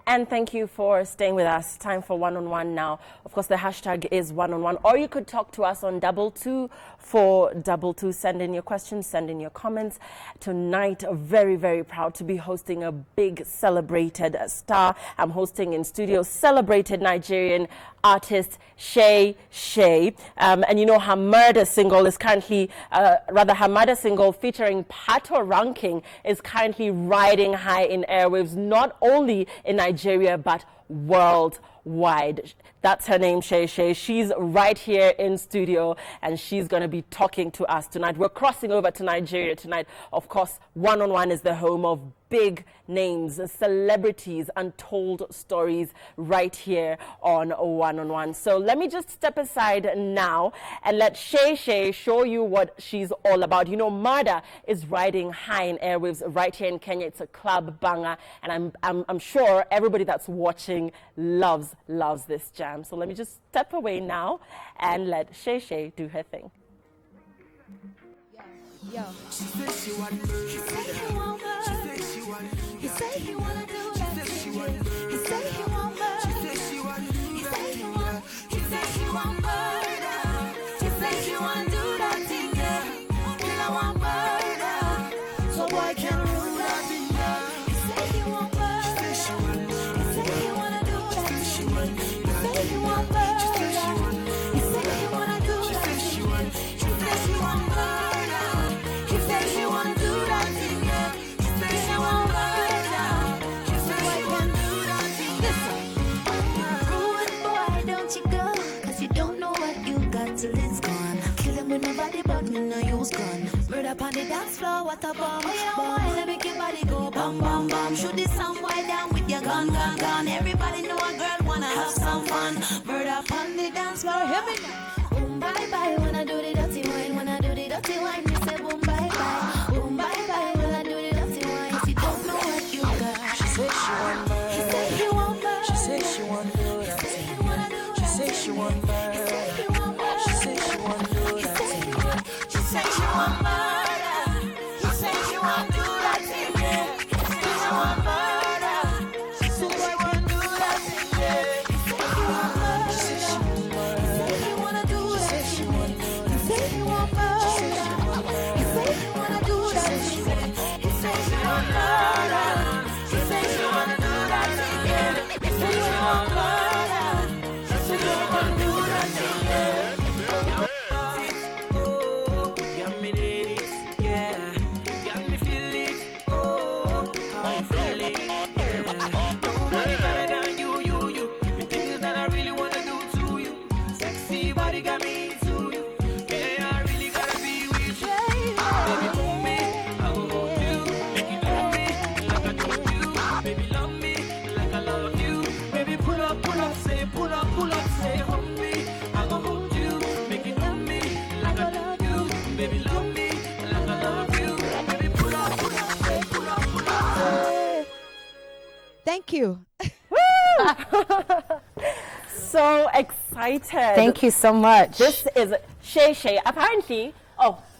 And thank you for staying with us. Time for one-on-one now. Of course, the hashtag is one-on-one. Or you could talk to us on 22422. Send in your questions, send in your comments. Tonight, very, very proud to be hosting a big celebrated star. I'm hosting in studio celebrated Nigerian artist Seyi Shay. And you know, her murder single is currently, her murder single featuring Pato Ranking is currently riding high in airwaves, not only in Nigeria, but worldwide. That's her name, Seyi Shay. She's right here in studio, and she's going to be talking to us tonight. We're crossing over to Nigeria tonight. Of course, One-on-One is the home of big names, celebrities, untold stories right here on One-on-One. So let me just step aside now and let Seyi Shay show you what she's all about. You know, murder is riding high in airwaves right here in Kenya. It's a club banger, and I'm sure everybody that's watching loves this jam. So let me just step away now and let Seyi Shay do her thing. Yo. She said she want murder. He said he want murder. She said she want murder. He said he wanna do that. She said she want murder. He said he want murder. She said she want murder. He said he want. She said she want murder. She said she want do that thing. Yeah. Girl, I want murder. So boy can rule that thing. Yeah. He said he want murder. She said she want murder. He said he wanna do that. She said she want murder. He said he want murder. She said she want murder. He said he wanna do that. She said she want. She said she want murder. She wanna do that thing, yeah. She said she want murder. She said she wanna do that thing. Listen, rude boy, don't you go, 'cause you don't know what you got till it's gone. Kill him with nobody but me, no use gun. Murder upon the dance floor, what a bomb. Bomb, let make your body go bam, bam, bam. Shoot this some boy down with your gun, gun, gun. Everybody know a girl wanna have some fun. Murder upon the dance floor, hear me now. Boom, bye, bye, when I do the dirty wine, when I do the dirty wine, you say boom, bye, bye. Boom, bye, bye, when I do the dirty wine. If you don't know what you got. She said she want murder. He said he want murder. She said she want to do that thing. She said she want murder. She said she want to do that thing. She said she want murder. She said she want to do that thing. She said she want murder. She said she want to do that thing. She said she want murder. She said she want murder. He said he wanna do that. She said she want murder. He said he want murder. He said he wanna do that. He said she want murder. She said she wanna do that thing. He said she want murder. She said she wanna do that thing. Oh, got me need it, yeah. Got me feel it, oh, I feel it, yeah. Nobody better than you. The things that I really wanna do to you. Sexy body got me into you. Yeah, I really gotta be with you. Baby, move me, I will hold you. Make you love me like I do you. Baby, love me like I love you. Baby, pull up, say pull up, say hold me. I will hold you. Make you love me like I love you. Baby, love me like I love you. Baby, pull up, say pull up. Thank you. So excited. Thank you so much. This is Seyi Shay. Apparently,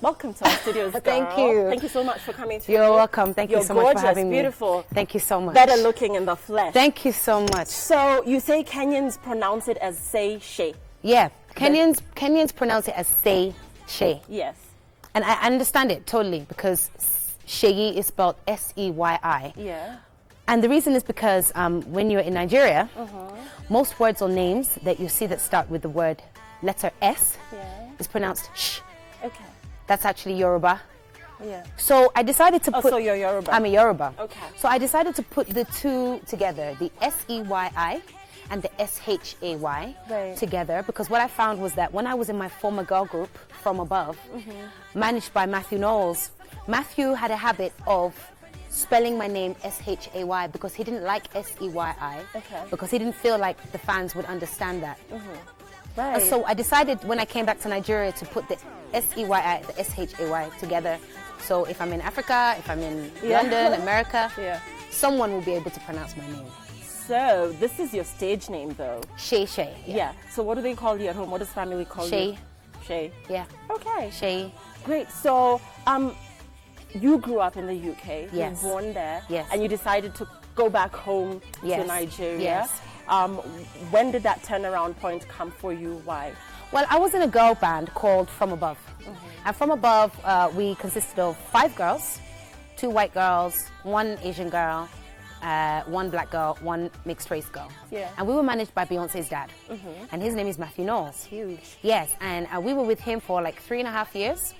welcome to our studios, girl. Thank you. Thank you so much for coming to You're welcome. Thank you so much for having me. You're gorgeous, beautiful. Thank you so much. Better looking in the flesh. Thank you so much. So you say Kenyans pronounce it as Seyi Shay. Yeah, Kenyans pronounce it as Seyi Shay. Yes. And I understand it totally because Seyi is spelled S-E-Y-I. Yeah. And the reason is because when you're in Nigeria, most words or names that you see that start with the word letter S is pronounced sh. Okay. That's actually Yoruba. Yeah. So I decided to put... so you're Yoruba. I'm a Yoruba. Okay. So I decided to put the two together, the S-E-Y-I and the S-H-A-Y together, because what I found was that when I was in my former girl group, From Above, managed by Matthew Knowles, Matthew had a habit of spelling my name S-H-A-Y because he didn't like S-E-Y-I, because he didn't feel like the fans would understand that. Right. And so I decided when I came back to Nigeria to put the S-E-Y-I, the S-H-A-Y together. So if I'm in Africa, if I'm in London, America, someone will be able to pronounce my name. So this is your stage name, though. Seyi Shay. Yeah. So what do they call you at home? What does family call you? Shay. Yeah. Okay. Shay. Great. So you grew up in the UK. Yes. You were born there. Yes. And you decided to go back home Yes. to Nigeria. Yes. When did that turnaround point come for you? Why? Well, I was in a girl band called From Above. And From Above, we consisted of 5 girls, 2 white girls, 1 Asian girl, 1 black girl, 1 mixed race girl. Yeah. And we were managed by Beyonce's dad. And his name is Matthew Knowles. Huge. Yes, and we were with him for like 3.5 years.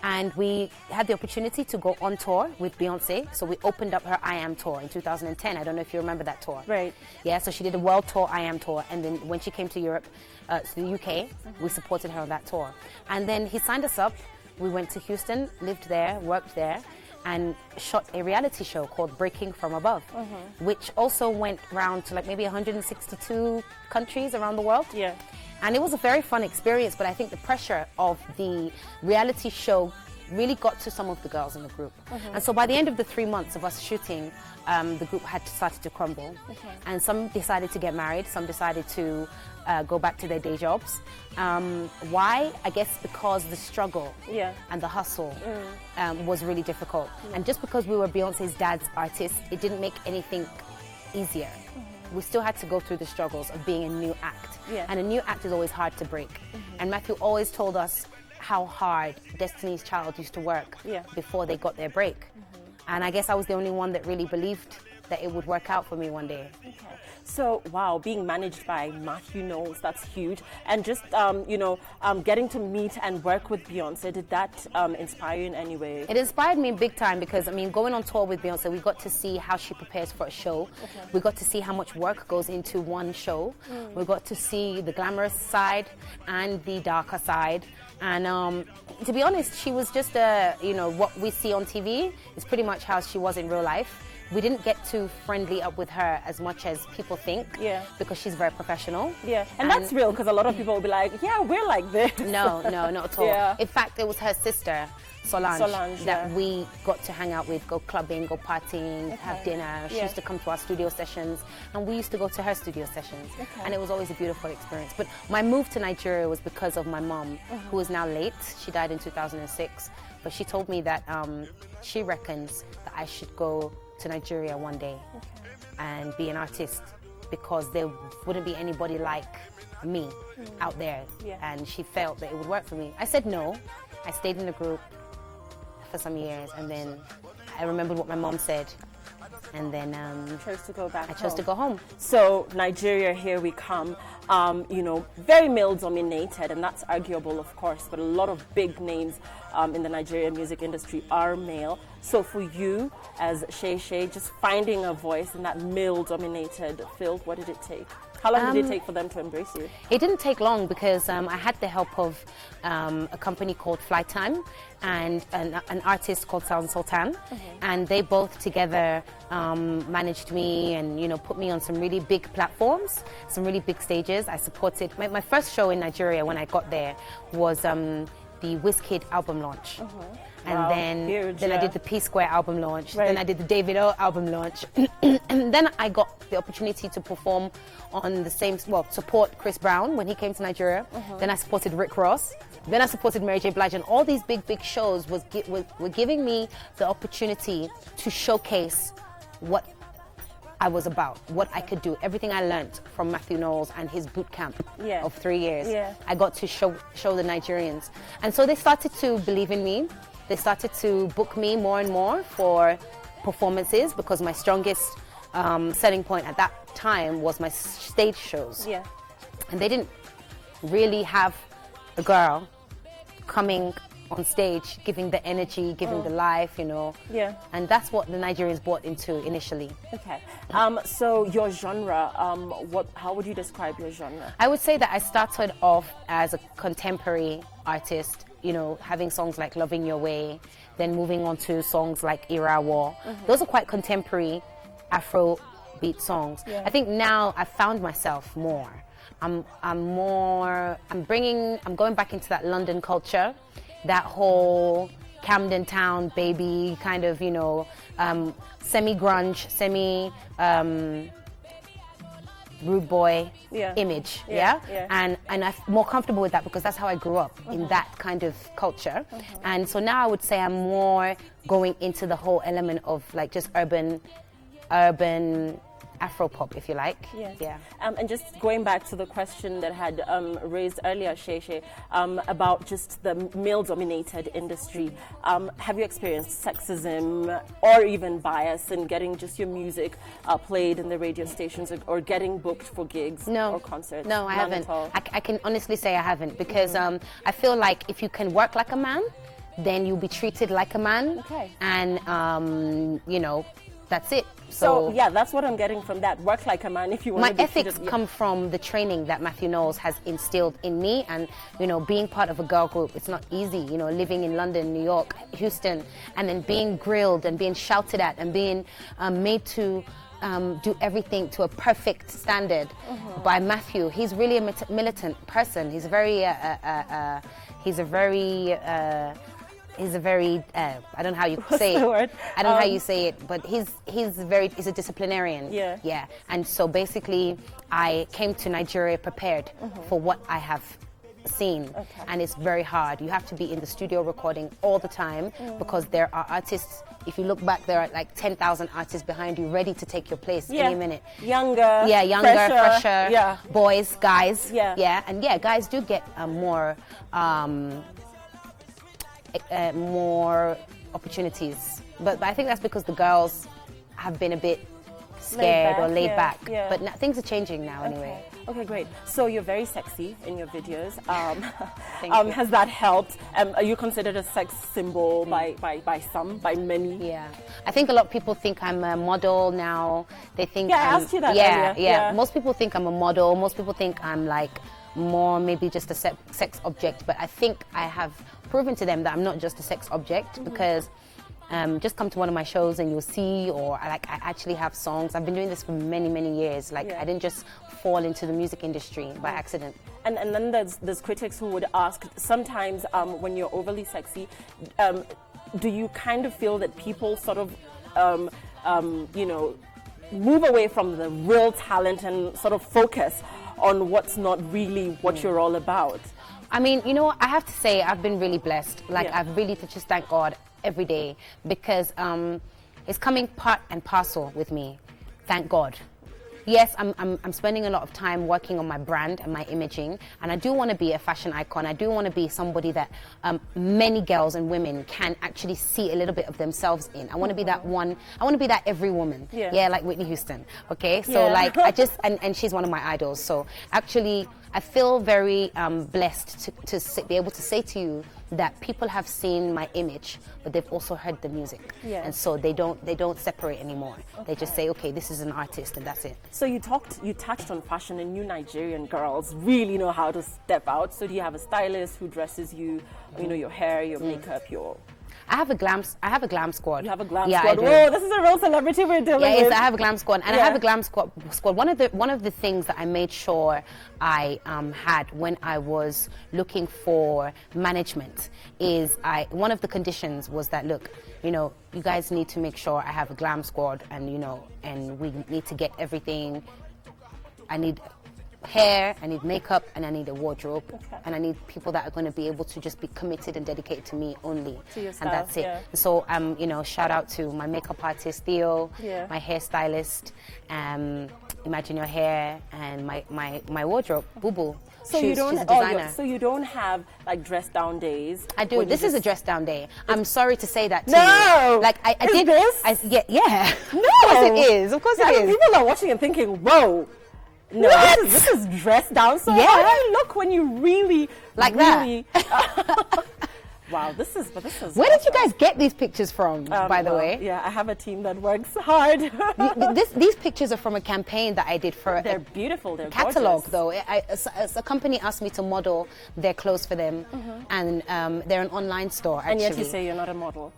And we had the opportunity to go on tour with Beyonce. So we opened up her I Am tour in 2010. I don't know if you remember that tour. Right. Yeah, so she did a world tour, I Am tour. And then when she came to Europe, to the UK, we supported her on that tour. And then he signed us up. We went to Houston, lived there, worked there, and shot a reality show called Breaking From Above, which also went around to like maybe 162 countries around the world. Yeah. And it was a very fun experience, but I think the pressure of the reality show really got to some of the girls in the group. And so by the end of the 3 months of us shooting, the group had started to crumble. And some decided to get married, some decided to go back to their day jobs. Why? I guess because the struggle and the hustle was really difficult. And just because we were Beyonce's dad's artist, it didn't make anything easier. We still had to go through the struggles of being a new act. And a new act is always hard to break. And Matthew always told us how hard Destiny's Child used to work before they got their break. And I guess I was the only one that really believed that it would work out for me one day. Okay. So, wow, being managed by Matthew Knowles, that's huge. And just, getting to meet and work with Beyonce, did that inspire you in any way? It inspired me big time because, I mean, going on tour with Beyonce, we got to see how she prepares for a show. We got to see how much work goes into one show. We got to see the glamorous side and the darker side. And to be honest, she was just, what we see on TV is pretty much how she was in real life. We didn't get to friendly up with her as much as people think because she's very professional. Yeah, and that's real because a lot of people will be like, yeah, we're like this. No, not at all. Yeah. In fact, it was her sister, Solange that we got to hang out with, go clubbing, go partying, have dinner. She used to come to our studio sessions and we used to go to her studio sessions. And it was always a beautiful experience. But my move to Nigeria was because of my mom, who is now late. She died in 2006. But she told me that she reckons that I should go to Nigeria one day and be an artist because there wouldn't be anybody like me out there. And she felt that it would work for me. I said no. I stayed in the group for some years and then I remembered what my mom said and then chose to go back I chose to go home. So Nigeria, here we come. Very male dominated, and that's arguable, of course, but a lot of big names in the Nigerian music industry are male. So for you, as Seyi Shay, just finding a voice in that male dominated field, what did it take? How long did it take for them to embrace you? It didn't take long because I had the help of a company called Flytime and an artist called Sound Sultan. And they both together managed me and, put me on some really big platforms, some really big stages. I supported, my first show in Nigeria when I got there was the Wizkid album launch. And then I did the P Square album launch. Then I did the Davido album launch. And then I got the opportunity to perform on the same, support Chris Brown when he came to Nigeria. Then I supported Rick Ross. Then I supported Mary J. Blige. And all these big shows were giving me the opportunity to showcase what I was about, what I could do, everything I learned from Matthew Knowles and his boot camp of 3 years. I got to show the Nigerians. And so they started to believe in me. They started to book me more and more for performances because my strongest selling point at that time was my stage shows. And they didn't really have a girl coming on stage, giving the energy, giving the life, And that's what the Nigerians bought into initially. Okay. So your genre, how would you describe your genre? I would say that I started off as a contemporary artist, having songs like Loving Your Way, then moving on to songs like Irawo. Those are quite contemporary Afro beat songs. I think now I've found myself more. I'm going back into that London culture, that whole Camden Town baby kind of, semi-grunge, rude boy image, and I'm more comfortable with that because that's how I grew up, in that kind of culture. And so now I would say I'm more going into the whole element of like just urban urban Afro pop, if you like. Yes. Yeah. And just going back to the question that had raised earlier, Seyi Shay, about just the male-dominated industry, have you experienced sexism or even bias in getting just your music played in the radio stations or getting booked for gigs or concerts? No, I None haven't. at all? I can honestly say I haven't, because I feel like if you can work like a man, then you'll be treated like a man. Okay. And, you know, that's it. So yeah, that's what I'm getting from that. Work like a man if you want to be treated. My ethics come from the training that Matthew Knowles has instilled in me, and you know, being part of a girl group, it's not easy. You know, living in London, New York, Houston, and then being grilled and being shouted at and being made to do everything to a perfect standard by Matthew. He's really a militant person. He's a very I don't know how you say it. Word? I don't know how you say it, but he's a disciplinarian. Yeah. Yeah. And so basically, I came to Nigeria prepared for what I have seen, and it's very hard. You have to be in the studio recording all the time because there are artists. If you look back, there are like 10,000 artists behind you, ready to take your place any minute. Younger, fresher, boys, guys. Yeah. And guys do get more opportunities, but I think that's because the girls have been a bit scared or laid back. Yeah. But things are changing now anyway. Okay, great. So you're very sexy in your videos. Thank you. Has that helped? Are you considered a sex symbol by some, by many? Yeah, I think a lot of people think I'm a model now. They think I asked you that earlier. Yeah. Most people think I'm a model. Most people think I'm like more maybe just a sex object. But I think I have proven to them that I'm not just a sex object, because just come to one of my shows and you'll see, or I actually have songs. I've been doing this for many, many years. I didn't just fall into the music industry by accident. And then there's critics who would ask, sometimes when you're overly sexy, do you kind of feel that people sort of, move away from the real talent and sort of focus on what's not really what you're all about? I mean, you know, I have to say I've been really blessed. I've really to just thank God every day, because it's coming part and parcel with me. Thank God. Yes, I'm spending a lot of time working on my brand and my imaging, and I do want to be a fashion icon. I do want to be somebody that many girls and women can actually see a little bit of themselves in. I want to be that one. I want to be that every woman. Yeah, like Whitney Houston. Okay, so I just and she's one of my idols. So actually, I feel very blessed to be able to say to you that people have seen my image, but they've also heard the music, and so they don't separate anymore. They just say, okay, this is an artist, and that's it. So you touched on fashion, and you Nigerian girls really know how to step out. So do you have a stylist who dresses you, your hair, your makeup, your... I have a glam squad. You have a glam yeah, squad. Whoa, this is a real celebrity we're dealing with. Yes, I have a glam squad, and I have a glam squad. One of the things that I made sure I had when I was looking for management is one of the conditions was that, look, you guys need to make sure I have a glam squad, and and we need to get everything. I need hair, I need makeup, and I need a wardrobe, and I need people that are going to be able to just be committed and dedicated to me only, and that's it. So shout out to my makeup artist Theo, my hairstylist, Imagine Your Hair, and my wardrobe Boo Boo. So she's a designer. So you don't have like dress down days? I do. This is a dress down day. I'm sorry to say that to you. Like I did this? Yeah. No. Of course it is. Of course it is. People are watching and thinking, whoa. No, this is dressed down. So how do you look when you really that? Wow, this is. Where did you guys get these pictures from? By the way, yeah, I have a team that works hard. These pictures are from a campaign that I did for. They're beautiful. They're catalog gorgeous. though. A company asked me to model their clothes for them, and they're an online store. Actually. And yet you say you're not a model.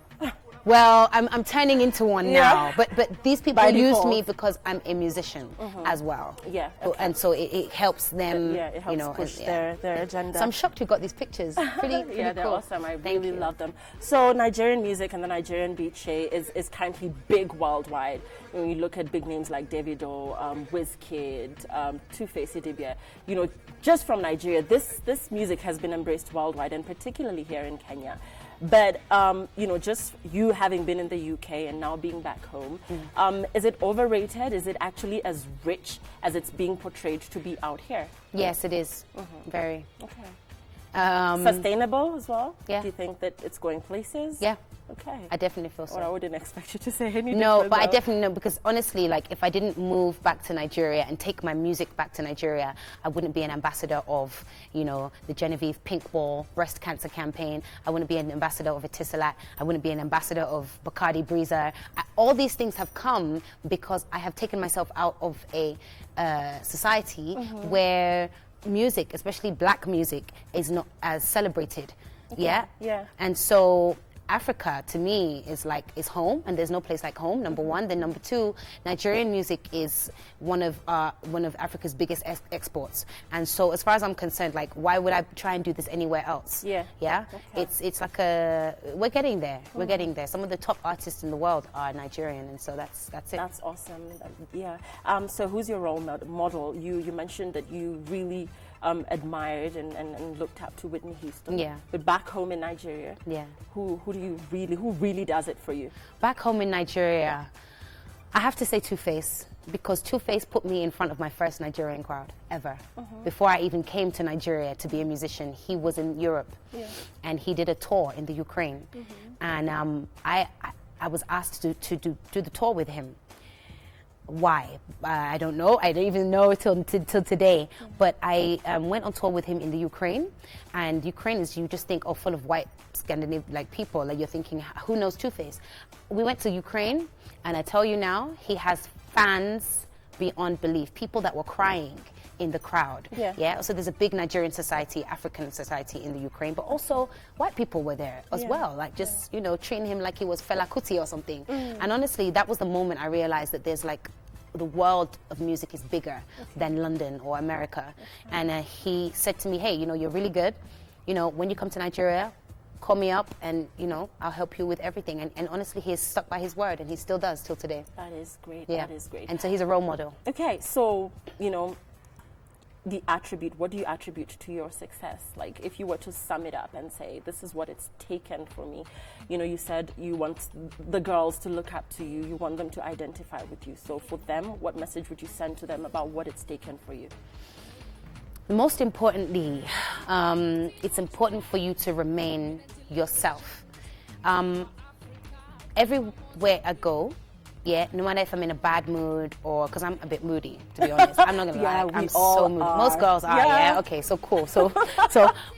Well, I'm turning into one now, but these people By use default. me because I'm a musician as well. Yeah, okay. And so it helps them. It helps push their agenda. So I'm shocked you got these pictures. Pretty yeah, they're cool. awesome. I really love them. So Nigerian music and the Nigerian beat, Shay, is currently big worldwide. When you look at big names like Davido, Wizkid, Two-Face Idibia, just from Nigeria, this music has been embraced worldwide, and particularly here in Kenya. But you know, just you having been in the UK and now being back home, is it overrated? Is it actually as rich as it's being portrayed to be out here? Yes, it is. Very. Okay. Sustainable as well? Yeah. Do you think that it's going places? Yeah. Okay. I definitely feel so. Or I wouldn't expect you to say anything. No, but I definitely know, because honestly, like, if I didn't move back to Nigeria and take my music back to Nigeria, I wouldn't be an ambassador of, you know, the Genevieve Pink Ball breast cancer campaign. I wouldn't be an ambassador of Etisalat. I wouldn't be an ambassador of Bacardi Breezer. All these things have come because I have taken myself out of a society where music, especially black music, is not as celebrated. Okay. Yeah? Yeah. And so Africa, to me, is home, and there's no place like home, number one. Then number two, Nigerian music is one of Africa's biggest exports. And so as far as I'm concerned, like, why would I try and do this anywhere else? Yeah. Yeah? Okay. It's like we're getting there. We're getting there. Some of the top artists in the world are Nigerian, and so that's it. That's awesome. Yeah. So who's your role model? You mentioned that you really admired and looked up to Whitney Houston. Yeah. But back home in Nigeria, Yeah. who really does it for you? Back home in Nigeria, I have to say Two-Face, because Two-Face put me in front of my first Nigerian crowd ever. Before I even came to Nigeria to be a musician, he was in Europe, and he did a tour in the Ukraine, and I was asked to do the tour with him. Why? I don't know. I don't even know till today. But I went on tour with him in the Ukraine, and Ukraine is, you just think, oh, full of white Scandinavian like people. Like, you're thinking, who knows Two-Face? We went to Ukraine, and I tell you now, he has fans beyond belief. People that were crying in the crowd. Yeah. So there's a big Nigerian society, African society in the Ukraine, but also white people were there as well. Like, just you know, treating him like he was Fela Kuti or something. And honestly, that was the moment I realized that there's like, the world of music is bigger than London or America. And he said to me, hey, you know, you're really good. You know, when you come to Nigeria, call me up and, you know, I'll help you with everything. And honestly, he has stuck by his word, and he still does till today. That is great. Yeah. That is great. And so he's a role model. Okay, so, you know, what do you attribute to your success? Like, if you were to sum it up and say, this is what it's taken for me. You know, you said you want the girls to look up to you, you want them to identify with you. So for them, what message would you send to them about what it's taken for you? Most importantly, it's important for you to remain yourself. Everywhere I go, yeah, no matter if I'm in a bad mood or, because I'm a bit moody, to be honest. I'm not going to lie. I'm so moody. Most girls are, yeah? Okay, so cool. So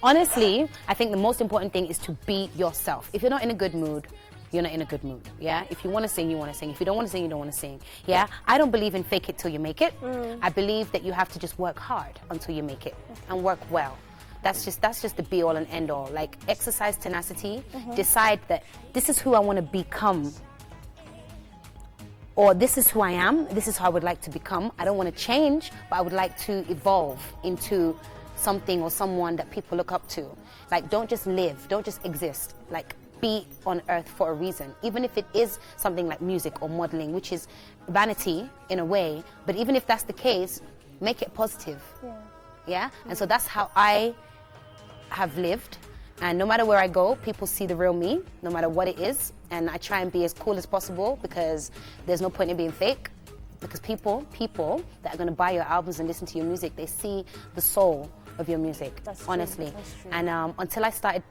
honestly, I think the most important thing is to be yourself. If you're not in a good mood, you're not in a good mood, yeah? If you want to sing, you want to sing. If you don't want to sing, you don't want to sing, yeah? I don't believe in fake it till you make it. I believe that you have to just work hard until you make it and work well. That's just the be all and end all. Like, exercise tenacity, decide that this is who I want to become. Or this is who I am, this is how I would like to become. I don't want to change, but I would like to evolve into something or someone that people look up to. Like, don't just live, don't just exist. Like, be on earth for a reason. Even if it is something like music or modeling, which is vanity in a way, but even if that's the case, make it positive. Yeah? And so that's how I have lived. And no matter where I go, people see the real me, no matter what it is. And I try and be as cool as possible, because there's no point in being fake. Because people that are going to buy your albums and listen to your music, they see the soul of your music, honestly. That's true. And until I started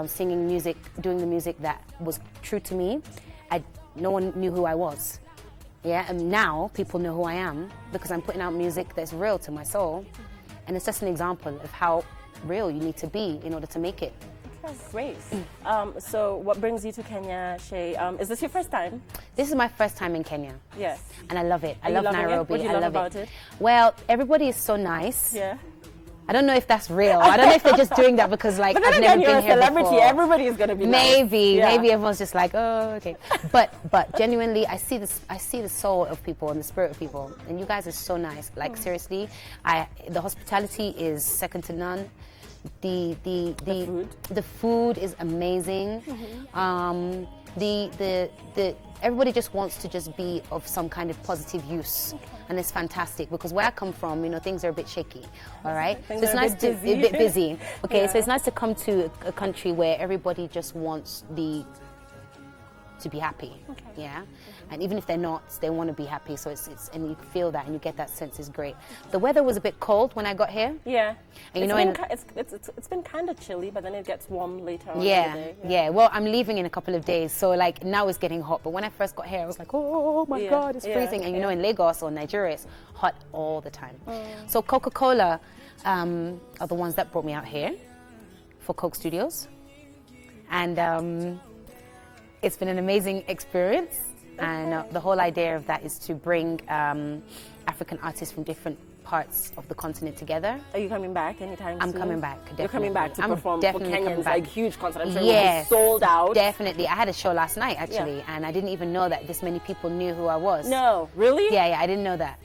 singing music, doing the music that was true to me, no one knew who I was. Yeah, and now people know who I am, because I'm putting out music that's real to my soul. And it's just an example of how real you need to be in order to make it. Great. So what brings you to Kenya, Shay? Is this your first time? This is my first time in Kenya. Yes. And I love it. I Are you love loving it? Nairobi. What do you I love love about it? Well, everybody is so nice. Yeah. I don't know if that's real. I don't know if they're just doing that because, like, But then I've again, never you're been a here celebrity. before. Everybody is going to be nice. Maybe everyone's just like, oh, okay. But genuinely, I see the soul of people and the spirit of people, and you guys are so nice. Like, seriously, the hospitality is second to none. The food is amazing. The everybody just wants to just be of some kind of positive use. And it's fantastic because where I come from, you know, things are a bit shaky, all right? So it's nice to be a bit busy. Okay, so it's nice to come to a country where everybody just wants to be happy, yeah? And even if they're not, they want to be happy, so it's and you feel that and you get that sense. Is great. The weather was a bit cold when I got here. Yeah. And you know, it's been kind of chilly, but then it gets warm later on in yeah, the day. yeah. Well, I'm leaving in a couple of days, so like now it's getting hot. But when I first got here, I was like, oh my God, it's freezing. And you know, in Lagos or Nigeria, it's hot all the time. So Coca-Cola are the ones that brought me out here for Coke Studios, and it's been an amazing experience. And the whole idea of that is to bring African artists from different parts of the continent together. Are you coming back anytime soon? I'm coming back, definitely. You're coming back to perform for Kenyans, like huge concert. I'm sure it was sold out. Definitely. I had a show last night, actually, and I didn't even know that this many people knew who I was. No, really? Yeah, I didn't know that.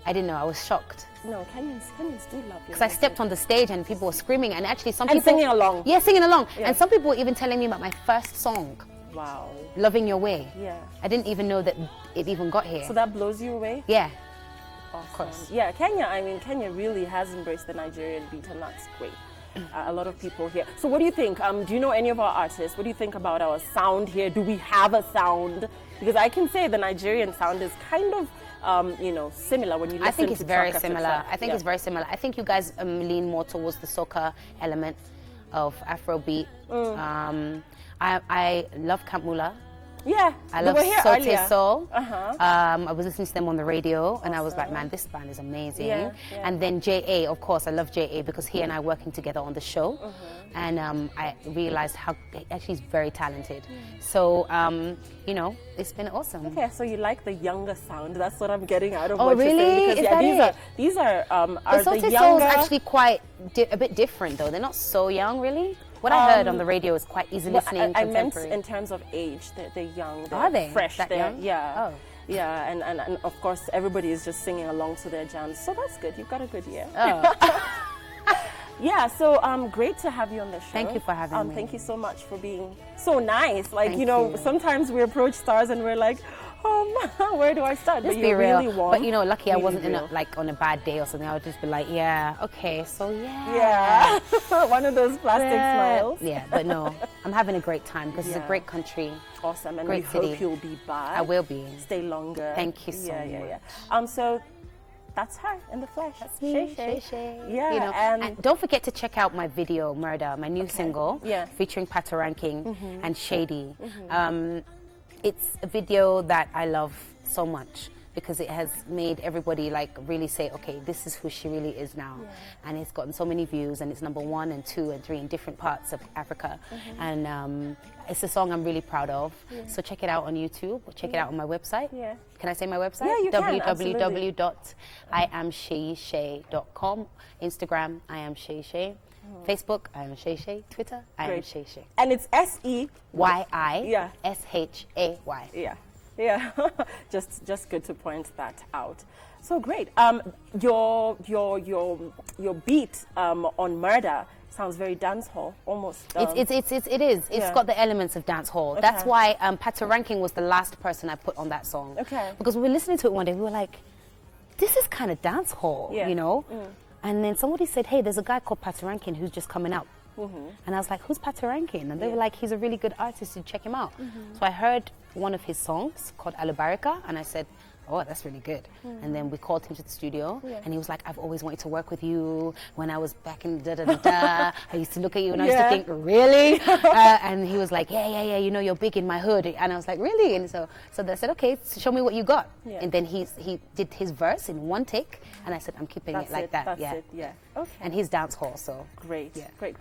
I didn't know. I was shocked. No, Kenyans do love you. Because I stepped on the stage and people were screaming, and actually some people... singing along. Yeah, singing along. Yeah. And some people were even telling me about my first song. Wow. Loving Your Way. Yeah. I didn't even know that it even got here. So that blows you away? Yeah. Awesome. Of course. Yeah, Kenya really has embraced the Nigerian beat, and that's great. A lot of people here. So what do you think? Do you know any of our artists? What do you think about our sound here? Do we have a sound? Because I can say the Nigerian sound is kind of, you know, similar when you listen to I think it's very similar. track. I think it's very similar. I think you guys lean more towards the soca element of Afrobeat. I love Camp Mula. Yeah, I love Sote Soul. Uh-huh. I was listening to them on the radio, and I was like, man, this band is amazing. Yeah. And then J.A., of course, I love J.A. because he and I working together on the show. And I realized how actually he's very talented. So, you know, it's been awesome. Okay, so you like the younger sound. That's what I'm getting out of what you're saying. Because, these are the Sote Soul is actually quite a bit different, though. They're not so young, really. What I heard on the radio is quite easy listening. I meant in terms of age. They're young. They're Are they? fresh? That young? Yeah. Oh. Yeah, and of course everybody is just singing along to their jams. So that's good. You've got a good ear. Oh. Yeah, so great to have you on the show. Thank you for having me. Thank you so much for being so nice. Like, Thank you know, you. sometimes we approach stars and we're like, where do I start? Just but be you're real. really warm. But you know, lucky I really wasn't real. like on a bad day or something. I would just be like, yeah, okay, so Yeah. One of those plastic smiles. Yeah, but no, I'm having a great time because it's a great country. Awesome, and Great we city. hope you'll be back. I will be. Stay longer. Thank you so much. Yeah. So that's her in the flesh. That's me, Shay. Shay. Yeah, You know, and don't forget to check out my video, Murder, my new single, featuring Pata Ranking and Shady. It's a video that I love so much because it has made everybody like really say, okay, this is who she really is now. And it's gotten so many views, and it's number 1 and 2 and 3 in different parts of Africa. And it's a song I'm really proud of. So check it out on YouTube, or check it out on my website. Can I say my website? Yeah, you can, www.iamseyishay.com. Instagram, I am Seyi Shay. Facebook, I am Seyi Shay. Twitter, I am Seyi Shay. And it's SEYISHAY. Yeah. Yeah, just good to point that out. So great. Your beat on Murder sounds very dancehall, almost. It is. It's got the elements of dancehall. That's why Pata Ranking was the last person I put on that song. Okay. Because we were listening to it one day, we were like, this is kind of dancehall, you know. And then somebody said, hey, there's a guy called Pata Ranking who's just coming out. And I was like, who's Pata Ranking? And they were like, he's a really good artist, to check him out. So I heard one of his songs called Alubarika, and I said, oh, that's really good. And then we called him to the studio, and he was like, I've always wanted to work with you. When I was back in I used to look at you and I used to think, really? And he was like, yeah, you know, you're big in my hood. And I was like, really? And so they said, okay, so show me what you got. And then he did his verse in one take, and I said, I'm keeping it like that. That's it. Okay. And he's dancehall, so. Great. Great.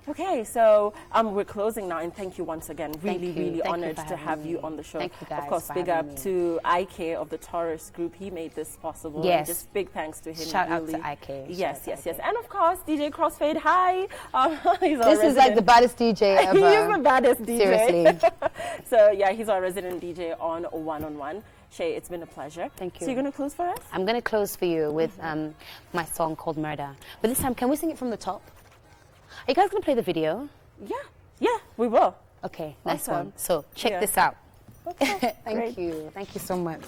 Okay, so we're closing now, and thank you once again. Really honored to have you on the show. Thank you guys. Of course, big up to IK of the Taurus Group. He made this possible. Yes. And just big thanks to him. Shout out to IK. Yes. And of course, DJ Crossfade. Hi. This is like the baddest DJ ever. He is the baddest DJ. Seriously. So yeah, he's our resident DJ on One on One. Shay, it's been a pleasure. Thank you. So you're going to close for us? I'm going to close for you with my song called Murder. But this time, can we sing it from the top? Are you guys going to play the video? Yeah, we will. Okay, nice Awesome. one. So check this out. Thank you. Thank you so much.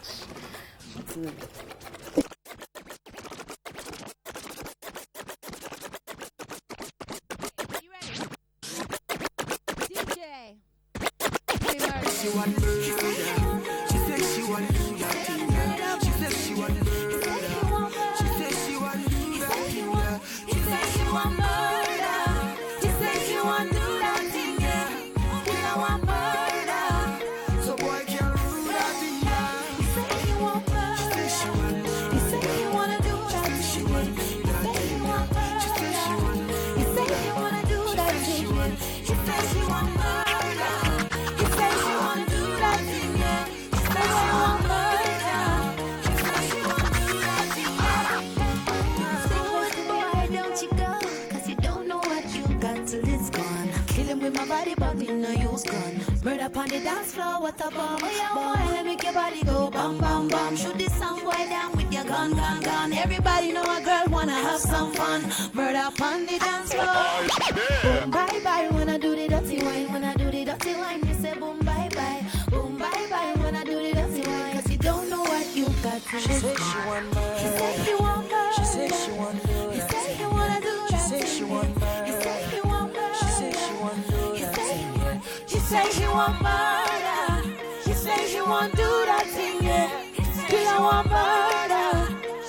DJ. She want murder. She says she want do that thing. She says she want murder. She says she want do that thing. He says he want murder. He says he want do that thing. He want murder. So boy can't do that thing. He says he want murder. She says she want murder. He says he wanna do that thing. She want do that thing. She says she want murder. He says he wanna do that thing. He says he want murder. He says he wanna do that thing. He says he want murder. He says he wanna do that thing. So boy, don't you go, 'cause you don't know what you got till it's gone. Kill him with my body, but me no use gun. Murder upon the dance floor, what a bomb. Boy, make your body go bam, bam, bam. Shoot this song boy down with your gun, gun, gun. Everybody know a girl wanna have some fun. Murder upon the dance floor. Boom, bye, bye, when I do the dirty wine. When I do the dirty wine, you say boom, bye, bye. Boom, bye, bye, when I do the dirty wine. 'Cause you don't know what you got to She says she want murder. He says he want murder. She says she want do He that says thing. he wanna do She that says she thing. want murder. He says he want murder. She says she want do that thing. He says he want murder. He says he want do that thing, yeah. He don't want murder.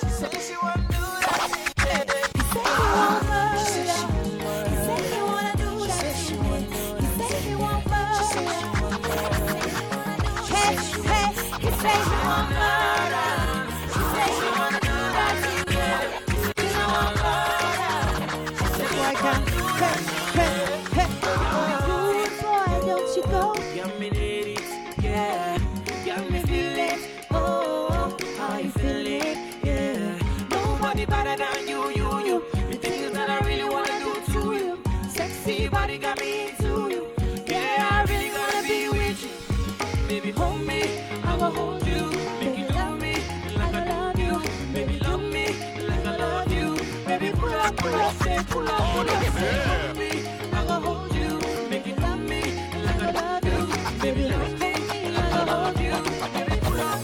She says she want do that thing. He says he want murder. He says he wanna do that thing. He says he want murder. Hey, hey, he says he want murder. He says he wanna do that thing, yeah. He don't want murder. He says boy can't do that. Hey, hey, good boy, don't you go? Got me need it, yeah. Got me feel it. Oh, how you feeling? Yeah. Nobody better than you. The things that I really wanna do to you. Sexy body got me into you. Yeah, I really gotta be with you. Baby, hold me, I will hold you. Make you love me like I love you. Baby, love me like I love you. Baby, pull up, say pull up, say hold me, I will hold you. Make you love me like I love you. Baby, love me like I love you. Baby, pull up,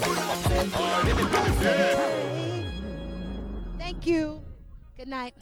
say pull up. Thank you. Good night.